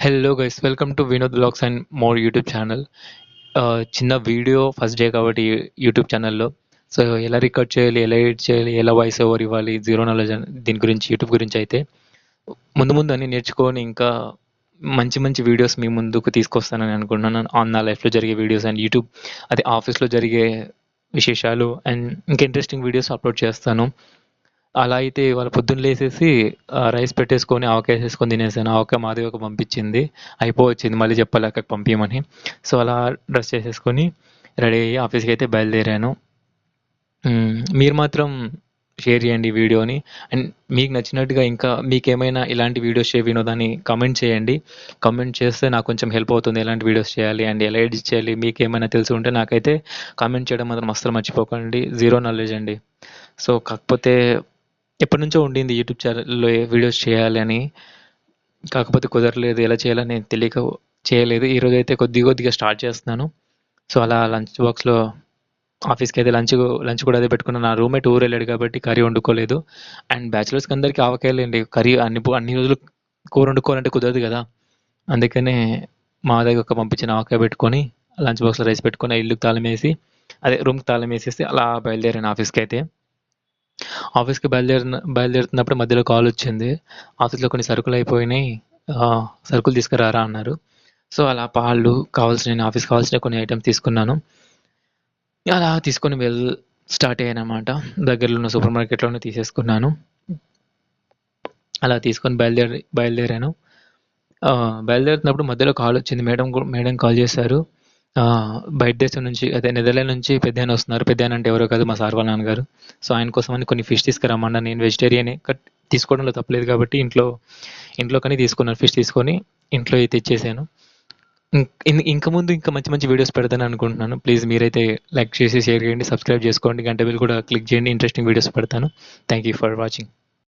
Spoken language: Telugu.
Hello guys, welcome to Vinod blogs and more YouTube channel. చిన్న వీడియో ఫస్ట్ డే కాబట్టి యూట్యూబ్ ఛానల్లో. సో ఎలా రికార్డ్ చేయాలి, ఎలా ఎడిట్ చేయాలి, ఎలా వాయిస్ ఓవర్ ఇవ్వాలి, జీరో నాలెడ్జ్ దీని గురించి యూట్యూబ్ గురించి అయితే ముందు ముందు అన్ని నేర్చుకొని ఇంకా మంచి మంచి వీడియోస్ మీ ముందుకు తీసుకొస్తానని అనుకుంటున్నాను. ఆన్ నా లైఫ్లో జరిగే వీడియోస్ అండ్ యూట్యూబ్ అదే ఆఫీస్లో జరిగే విశేషాలు అండ్ ఇంకా ఇంట్రెస్టింగ్ వీడియోస్ అప్లోడ్ చేస్తాను. అలా అయితే ఇవాళ పొద్దున్న లేసేసి రైస్ పెట్టేసుకొని ఆవకాయ వేసేసుకొని తినేసాను. ఆవకాయ మాధవికి పంపించింది, అయిపోవచ్చింది, మళ్ళీ చెప్పాలి అక్కడికి పంపించమని. సో అలా డ్రెస్ చేసేసుకొని రెడీ అయ్యి ఆఫీస్కి అయితే బయలుదేరాను. మీరు మాత్రం షేర్ చేయండి ఈ వీడియోని. అండ్ మీకు నచ్చినట్టుగా ఇంకా మీకేమైనా ఇలాంటి వీడియోస్ వినోదాన్ని కమెంట్ చేయండి. కమెంట్ చేస్తే నాకు కొంచెం హెల్ప్ అవుతుంది, ఎలాంటి వీడియోస్ చేయాలి అండ్ ఎలా ఎడిట్ చేయాలి. మీకు ఏమైనా తెలిసి ఉంటే నాకైతే కామెంట్ చేయడం మాత్రం అస్సలు మర్చిపోకండి. జీరో నాలెడ్జ్ అండి. సో కాకపోతే ఎప్పటి నుంచో ఉండింది యూట్యూబ్ ఛానల్లో వీడియోస్ చేయాలి అని, కాకపోతే కుదరలేదు, ఎలా చేయాలని తెలియక చేయలేదు. ఈరోజు అయితే కొద్దిగా స్టార్ట్ చేస్తున్నాను. సో అలా లంచ్ బాక్స్లో ఆఫీస్కి అయితే లంచ్ కూడా అదే పెట్టుకున్నాను. నా రూమ్మేట్ ఊరు వెళ్ళాడు కాబట్టి కర్రీ వండుకోలేదు. అండ్ బ్యాచిలర్స్కి అందరికీ ఆవకాయలేండి, కర్రీ అన్ని రోజులు కూర వండుకోవాలంటే కుదరదు కదా. అందుకనే మా దగ్గర పంపించిన ఆవకాయ పెట్టుకొని లంచ్ బాక్స్లో రైస్ పెట్టుకొని ఇల్లుకి తాళం వేసి అదే రూమ్కి తాళం వేసేసి అలా బయలుదేరాను ఆఫీస్కి అయితే. ఆఫీస్కి బయలుదేరుతున్నప్పుడు మధ్యలో కాల్ వచ్చింది. ఆఫీస్లో కొన్ని సరుకులు అయిపోయినాయి, సరుకులు తీసుకురారా అన్నారు. సో అలా పాలు కావాల్సిన ఆఫీస్కి కావాల్సిన కొన్ని ఐటమ్స్ తీసుకున్నాను. అలా తీసుకొని స్టార్ట్ అయ్యాను అనమాట. దగ్గరలో ఉన్న సూపర్ మార్కెట్లోనే తీసేసుకున్నాను. అలా తీసుకొని బయలుదేరాను. బయలుదేరుతున్నప్పుడు మధ్యలో కాల్ వచ్చింది. మేడం కాల్ చేశారు. బయట దేశం నుంచి అదే నెదర్లాండ్ నుంచి పెద్దాయన వస్తున్నారు. పెద్దాయన అంటే ఎవరో కాదు, మా సార్ వాళ్ళ నాన్నగారు. సో ఆయన కోసం అని కొన్ని ఫిష్ తీసుకురమ్మన్నా. నేను వెజిటేరియనే, తీసుకోవడంలో తప్పలేదు కాబట్టి ఇంట్లో కానీ తీసుకున్నాను. ఫిష్ తీసుకొని ఇంట్లో అయితే ఇచ్చేసాను. ఇంకా ముందు ఇంకా మంచి మంచి వీడియోస్ పెడతాను అనుకుంటున్నాను. ప్లీజ్ మీరైతే లైక్ చేసి షేర్ చేయండి, సబ్స్క్రైబ్ చేసుకోండి, గంట బెల్ కూడా క్లిక్ చేయండి. ఇంట్రెస్టింగ్ వీడియోస్ పెడతాను. Thank you for watching.